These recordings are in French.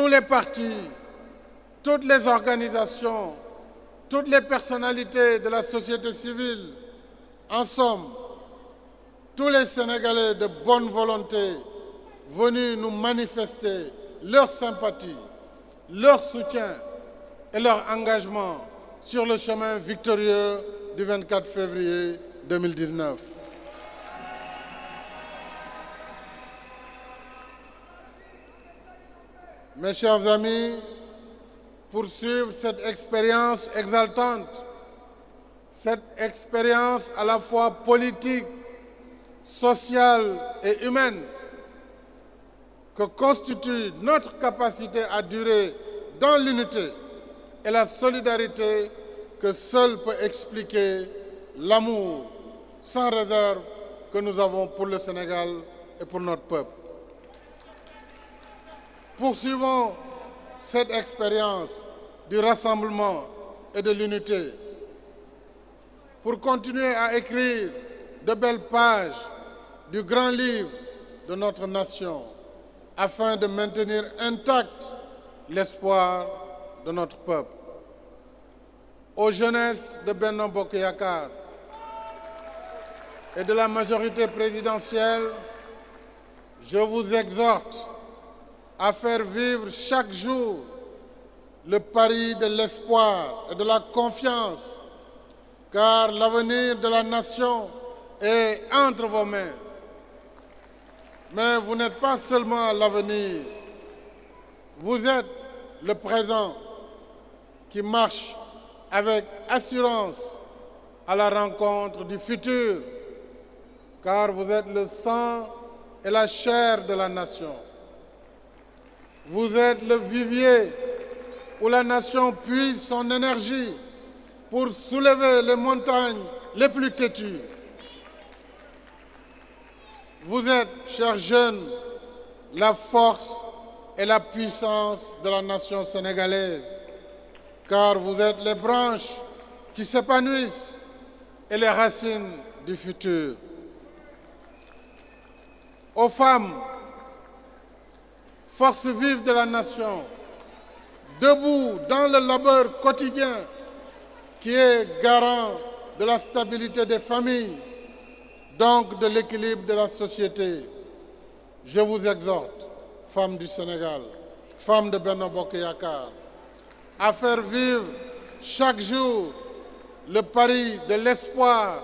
tous les partis, toutes les organisations, toutes les personnalités de la société civile, en somme, tous les Sénégalais de bonne volonté venus nous manifester leur sympathie, leur soutien et leur engagement sur le chemin victorieux du 24 février 2019. Mes chers amis, pour suivre cette expérience exaltante, cette expérience à la fois politique, sociale et humaine que constitue notre capacité à durer dans l'unité et la solidarité que seul peut expliquer l'amour sans réserve que nous avons pour le Sénégal et pour notre peuple. Poursuivons cette expérience du rassemblement et de l'unité pour continuer à écrire de belles pages du grand livre de notre nation afin de maintenir intact l'espoir de notre peuple. Aux jeunesses de Benno Bokk Yakaar et de la majorité présidentielle, je vous exhorte à faire vivre chaque jour le pari de l'espoir et de la confiance, car l'avenir de la nation est entre vos mains. Mais vous n'êtes pas seulement l'avenir, vous êtes le présent qui marche avec assurance à la rencontre du futur, car vous êtes le sang et la chair de la nation. Vous êtes le vivier où la nation puise son énergie pour soulever les montagnes les plus têtues. Vous êtes, chers jeunes, la force et la puissance de la nation sénégalaise, car vous êtes les branches qui s'épanouissent et les racines du futur. Aux femmes, force vive de la nation, debout dans le labeur quotidien qui est garant de la stabilité des familles, donc de l'équilibre de la société. Je vous exhorte, femmes du Sénégal, femmes de Benno Bokk Yakaar, à faire vivre chaque jour le pari de l'espoir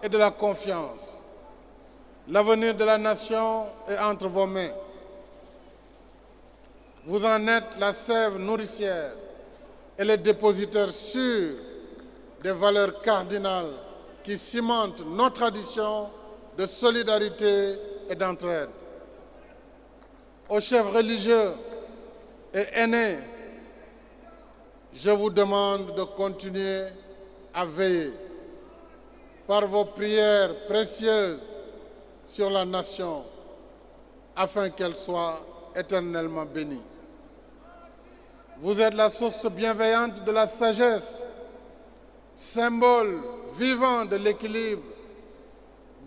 et de la confiance. L'avenir de la nation est entre vos mains. Vous en êtes la sève nourricière et le dépositaire sûr des valeurs cardinales qui cimentent nos traditions de solidarité et d'entraide. Aux chefs religieux et aînés, je vous demande de continuer à veiller par vos prières précieuses sur la nation afin qu'elle soit éternellement bénie. Vous êtes la source bienveillante de la sagesse, symbole vivant de l'équilibre,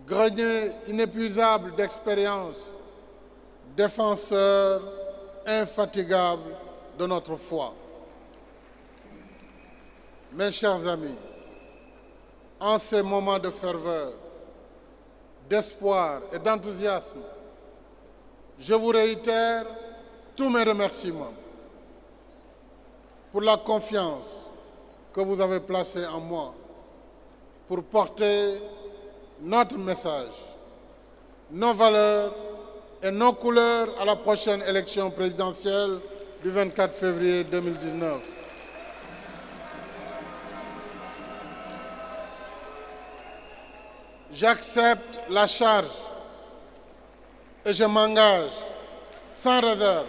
grenier inépuisable d'expérience, défenseur infatigable de notre foi. Mes chers amis, en ces moments de ferveur, d'espoir et d'enthousiasme, je vous réitère tous mes remerciements pour la confiance que vous avez placée en moi pour porter notre message, nos valeurs et nos couleurs à la prochaine élection présidentielle du 24 février 2019. J'accepte la charge et je m'engage sans réserve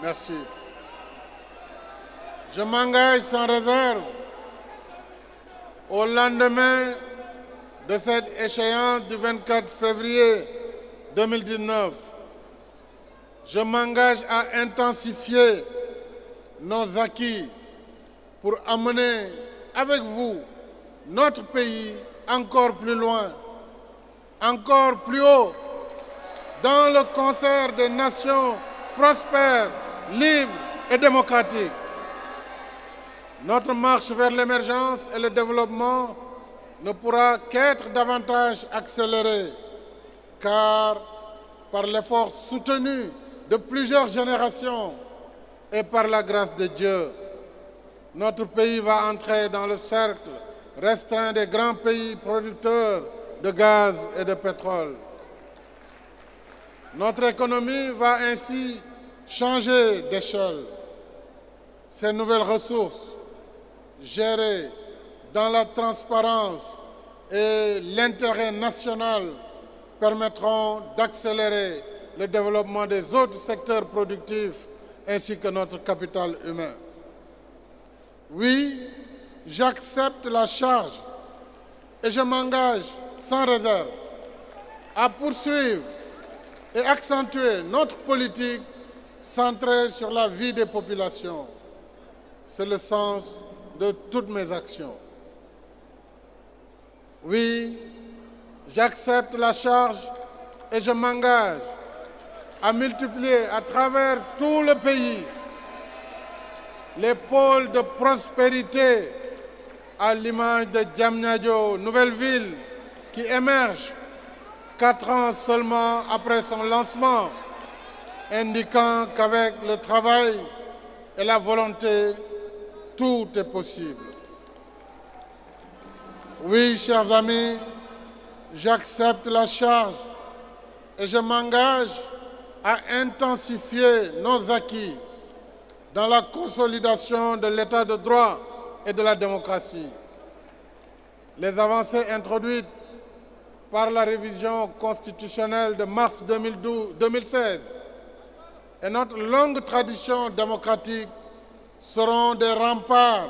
Merci. Je m'engage sans réserve au lendemain de cette échéance du 24 février 2019. Je m'engage à intensifier nos acquis pour amener avec vous notre pays encore plus loin, encore plus haut, dans le concert des nations prospères, libres et démocratiques. Notre marche vers l'émergence et le développement ne pourra qu'être davantage accélérée, car par l'effort soutenu de plusieurs générations et par la grâce de Dieu, notre pays va entrer dans le cercle restreint des grands pays producteurs de gaz et de pétrole. Notre économie va ainsi changer d'échelle. Ces nouvelles ressources, gérées dans la transparence et l'intérêt national, permettront d'accélérer le développement des autres secteurs productifs ainsi que notre capital humain. Oui, j'accepte la charge et je m'engage sans réserve à poursuivre et accentuer notre politique centrée sur la vie des populations. C'est le sens de toutes mes actions. Oui, j'accepte la charge et je m'engage à multiplier à travers tout le pays les pôles de prospérité à l'image de Diamniadio, nouvelle ville qui émerge 4 ans seulement après son lancement, indiquant qu'avec le travail et la volonté, tout est possible. Oui, chers amis, j'accepte la charge et je m'engage à intensifier nos acquis dans la consolidation de l'état de droit et de la démocratie. Les avancées introduites par la révision constitutionnelle de mars 2016 et notre longue tradition démocratique seront des remparts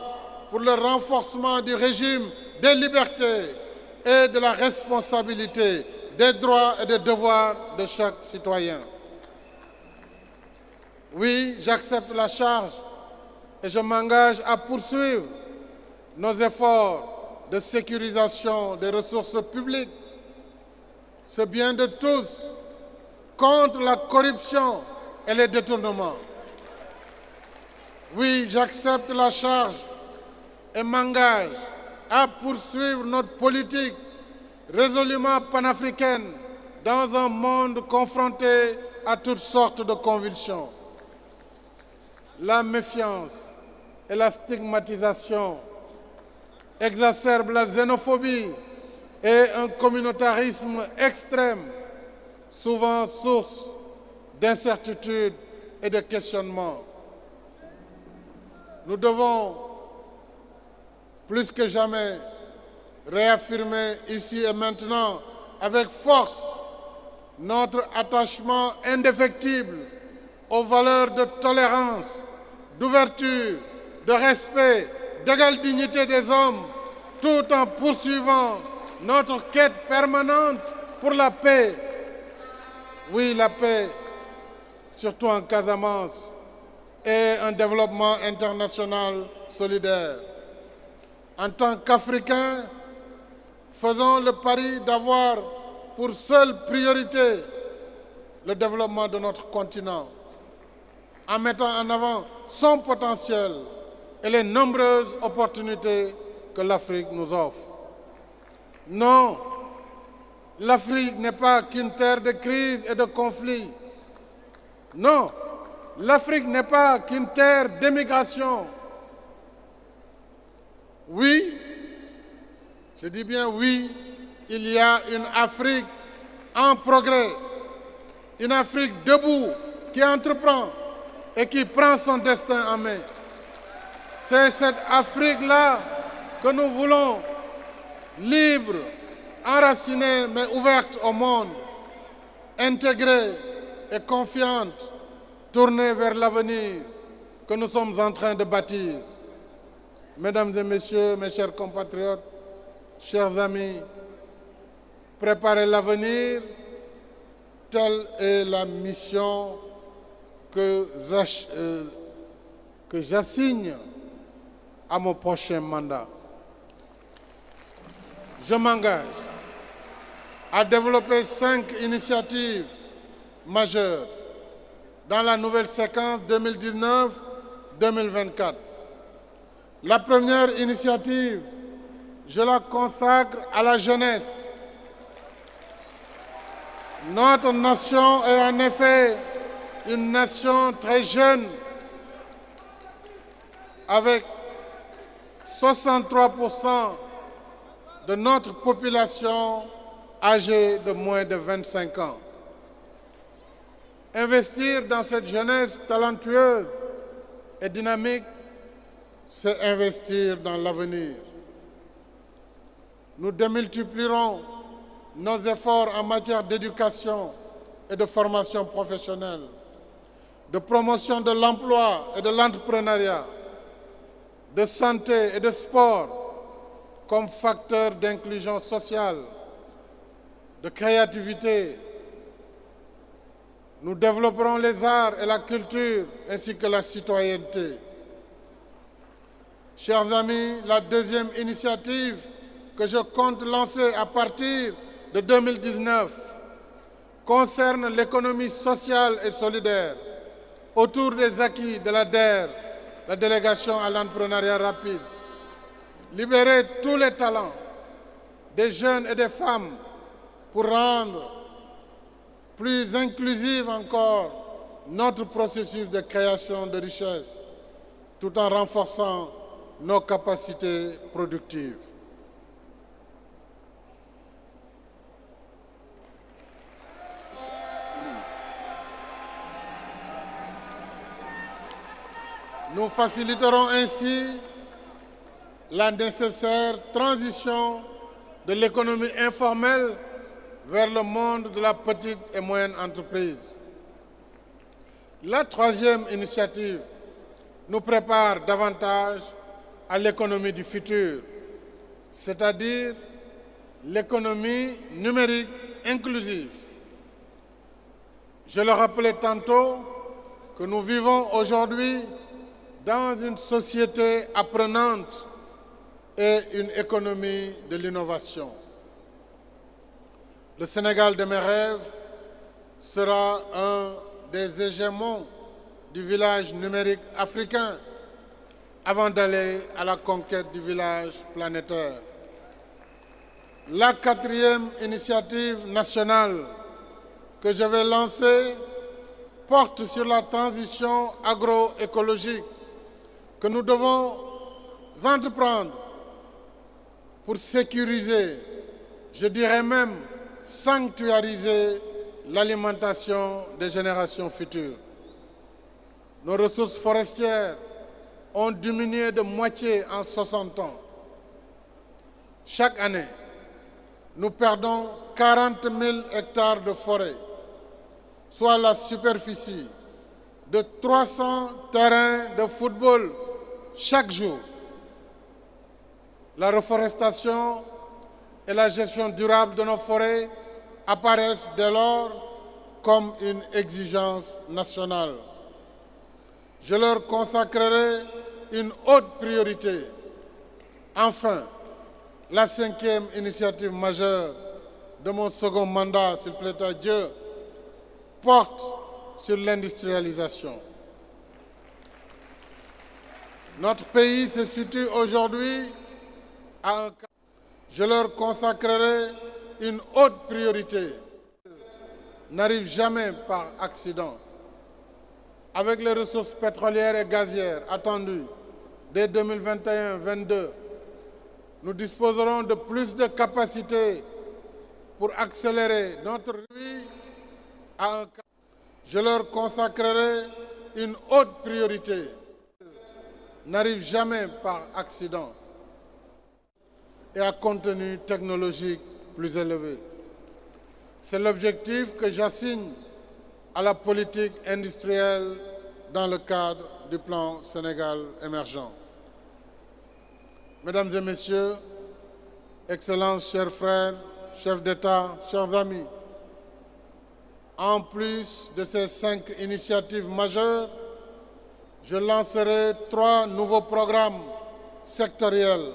pour le renforcement du régime des libertés et de la responsabilité des droits et des devoirs de chaque citoyen. Oui, j'accepte la charge et je m'engage à poursuivre nos efforts de sécurisation des ressources publiques, ce bien de tous, contre la corruption et les détournements. Oui, j'accepte la charge et m'engage à poursuivre notre politique résolument panafricaine dans un monde confronté à toutes sortes de convulsions. La méfiance et la stigmatisation exacerbent la xénophobie et un communautarisme extrême, souvent source d'incertitude et de questionnement. Nous devons, plus que jamais, réaffirmer ici et maintenant, avec force, notre attachement indéfectible aux valeurs de tolérance, d'ouverture, de respect, d'égale dignité des hommes, tout en poursuivant notre quête permanente pour la paix. Oui, la paix, surtout en Casamance, et un développement international solidaire. En tant qu'Africains, faisons le pari d'avoir pour seule priorité le développement de notre continent, en mettant en avant son potentiel et les nombreuses opportunités que l'Afrique nous offre. Non, l'Afrique n'est pas qu'une terre de crise et de conflits. Non, l'Afrique n'est pas qu'une terre d'émigration. Oui, je dis bien oui, il y a une Afrique en progrès, une Afrique debout qui entreprend et qui prend son destin en main. C'est cette Afrique-là que nous voulons, libre, enracinée mais ouverte au monde, intégrée et confiante, tournée vers l'avenir que nous sommes en train de bâtir. Mesdames et messieurs, mes chers compatriotes, chers amis, préparer l'avenir, telle est la mission que que j'assigne à mon prochain mandat. Je m'engage à développer 5 initiatives majeures dans la nouvelle séquence 2019-2024. La première initiative, je la consacre à la jeunesse. Notre nation est en effet une nation très jeune, avec 63% de notre population âgée de moins de 25 ans. Investir dans cette jeunesse talentueuse et dynamique, c'est investir dans l'avenir. Nous démultiplierons nos efforts en matière d'éducation et de formation professionnelle, de promotion de l'emploi et de l'entrepreneuriat, de santé et de sport comme facteurs d'inclusion sociale, de créativité. Nous développerons les arts et la culture ainsi que la citoyenneté. Chers amis, la deuxième initiative que je compte lancer à partir de 2019 concerne l'économie sociale et solidaire autour des acquis de la DER, la délégation à l'entrepreneuriat rapide. Libérer tous les talents des jeunes et des femmes pour rendre plus inclusif encore notre processus de création de richesse, tout en renforçant nos capacités productives. Nous faciliterons ainsi la nécessaire transition de l'économie informelle vers le monde de la petite et moyenne entreprise. La troisième initiative nous prépare davantage à l'économie du futur, c'est-à-dire l'économie numérique inclusive. Je le rappelais tantôt que nous vivons aujourd'hui dans une société apprenante et une économie de l'innovation. Le Sénégal de mes rêves sera un des hégémons du village numérique africain avant d'aller à la conquête du village planétaire. La quatrième initiative nationale que je vais lancer porte sur la transition agroécologique que nous devons entreprendre pour sécuriser, je dirais même sanctuariser l'alimentation des générations futures. Nos ressources forestières ont diminué de moitié en 60 ans. Chaque année, nous perdons 40 000 hectares de forêt, soit la superficie de 300 terrains de football chaque jour. La reforestation et la gestion durable de nos forêts apparaissent dès lors comme une exigence nationale. Je leur consacrerai une haute priorité. Enfin, la cinquième initiative majeure de mon second mandat, s'il plaît à Dieu, porte sur l'industrialisation. Notre pays se situe aujourd'hui à un... Je leur consacrerai une haute priorité. N'arrive jamais par accident. Avec les ressources pétrolières et gazières attendues dès 2021-22, nous disposerons de plus de capacités pour accélérer notre vie à un... Je leur consacrerai une haute priorité. N'arrive jamais par accident et à contenu technologique plus élevé. C'est l'objectif que j'assigne à la politique industrielle dans le cadre du plan Sénégal émergent. Mesdames et Messieurs, Excellences, chers frères, chefs d'État, chers amis, en plus de ces 5 initiatives majeures, je lancerai 3 nouveaux programmes sectoriels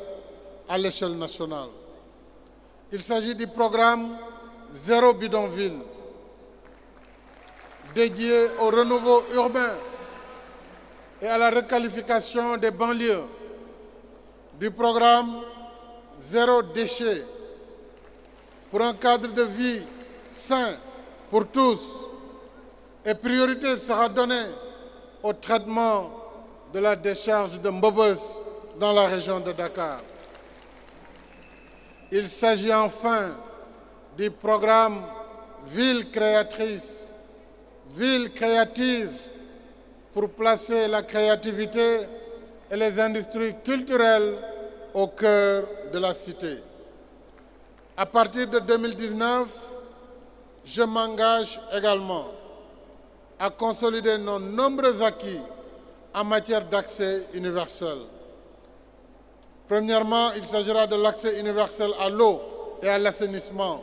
à l'échelle nationale. Il s'agit du programme Zéro bidonville, dédié au renouveau urbain et à la requalification des banlieues, du programme Zéro déchet pour un cadre de vie sain pour tous, et priorité sera donnée au traitement de la décharge de Mbobos dans la région de Dakar. Il s'agit enfin du programme Ville créatrice, Ville créative, pour placer la créativité et les industries culturelles au cœur de la cité. À partir de 2019, je m'engage également à consolider nos nombreux acquis en matière d'accès universel. Premièrement, il s'agira de l'accès universel à l'eau et à l'assainissement,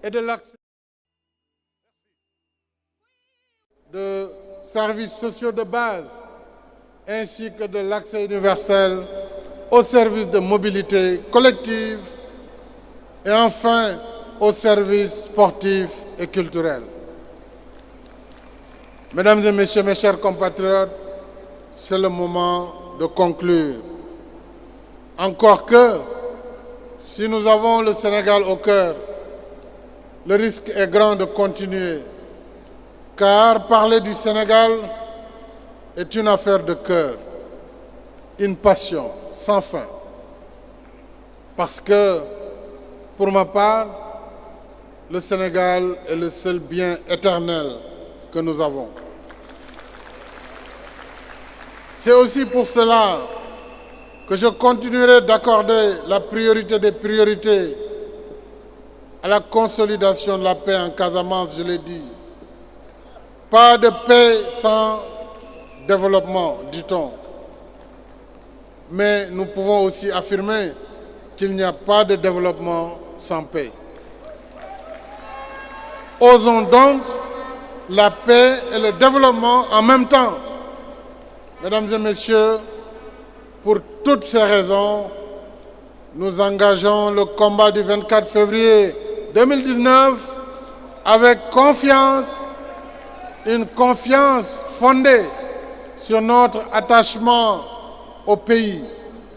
et de l'accès de services sociaux de base, ainsi que de l'accès universel aux services de mobilité collective et enfin aux services sportifs et culturels. Mesdames et messieurs, mes chers compatriotes, c'est le moment de conclure. Encore que, si nous avons le Sénégal au cœur, le risque est grand de continuer, car parler du Sénégal est une affaire de cœur, une passion sans fin. Parce que, pour ma part, le Sénégal est le seul bien éternel que nous avons. C'est aussi pour cela que je continuerai d'accorder la priorité des priorités à la consolidation de la paix en Casamance, je l'ai dit. Pas de paix sans développement, dit-on. Mais nous pouvons aussi affirmer qu'il n'y a pas de développement sans paix. Osons donc la paix et le développement en même temps. Mesdames et messieurs, pour toutes ces raisons, nous engageons le combat du 24 février 2019 avec confiance, une confiance fondée sur notre attachement au pays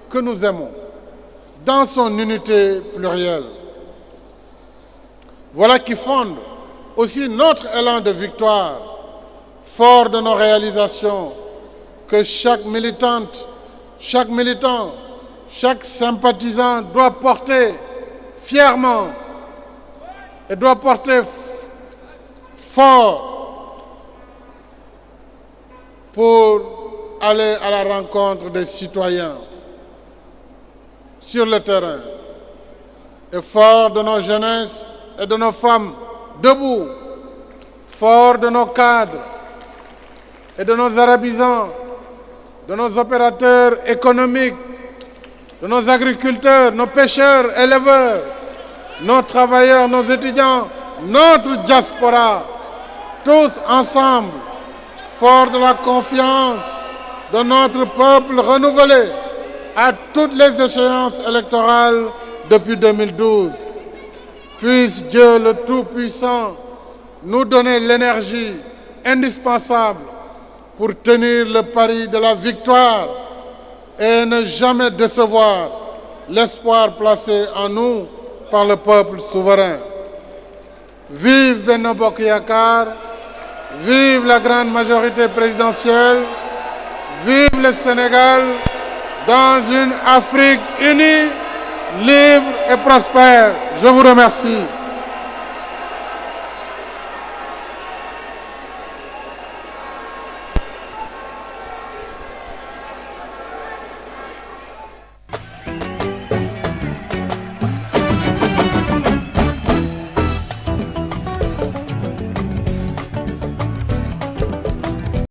que nous aimons, dans son unité plurielle. Voilà qui fonde aussi notre élan de victoire, fort de nos réalisations, que chaque militante, chaque militant, chaque sympathisant doit porter fièrement et doit porter fort pour aller à la rencontre des citoyens sur le terrain, et fort de nos jeunesses et de nos femmes debout, fort de nos cadres et de nos arabisans, de nos opérateurs économiques, de nos agriculteurs, nos pêcheurs, éleveurs, nos travailleurs, nos étudiants, notre diaspora, tous ensemble, forts de la confiance de notre peuple renouvelé à toutes les échéances électorales depuis 2012. Puisse Dieu le Tout-Puissant nous donner l'énergie indispensable pour tenir le pari de la victoire et ne jamais décevoir l'espoir placé en nous par le peuple souverain. Vive Benno Bokk Yakaar, vive la grande majorité présidentielle, vive le Sénégal dans une Afrique unie, libre et prospère. Je vous remercie.